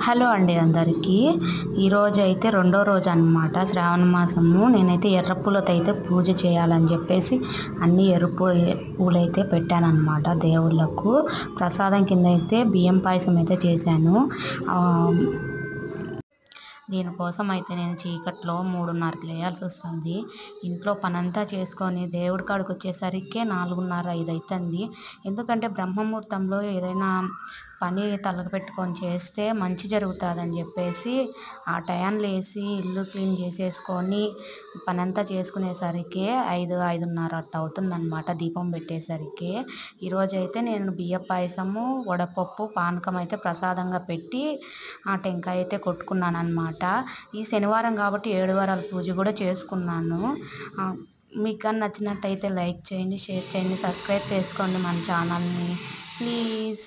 Hello అండి అందరికీ. ఈరోజు అయితే రెండో రోజు అనమాట శ్రావణ మాసము. నేనైతే ఎర్ర పూలతో అయితే పూజ చేయాలని చెప్పేసి అన్ని ఎరుపు పూలైతే పెట్టానన్నమాట దేవుళ్ళకు. ప్రసాదం కింద అయితే బియ్యం పాయసం అయితే చేశాను. దీనికోసం అయితే నేను చీకట్లో 3:30కి లేయాల్సి వస్తుంది. ఇంట్లో పనంతా చేసుకొని దేవుడి కాడికి వచ్చేసరికి 4:30, 5 అవుతుంది. ఎందుకంటే బ్రహ్మముహూర్తంలో ఏదైనా పని తలపెట్టుకొని చేస్తే మంచి జరుగుతుందని చెప్పేసి ఆ టయాన్ని లేసి ఇల్లు క్లీన్ చేసేసుకొని పనంతా చేసుకునేసరికి 5, 5:30 అట్ట అవుతుందన్నమాట దీపం పెట్టేసరికి. ఈరోజైతే నేను బియ్య పాయసము, వడపప్పు, పానకం అయితే ప్రసాదంగా పెట్టి ఆ టెంకాయ అయితే కొట్టుకున్నాను అనమాట. ఈ శనివారం కాబట్టి 7 వారాల పూజ కూడా చేసుకున్నాను. మీకు కానీ నచ్చినట్టయితే లైక్ చేయండి, షేర్ చేయండి, సబ్స్క్రైబ్ చేసుకోండి మన ఛానల్ని ప్లీజ్.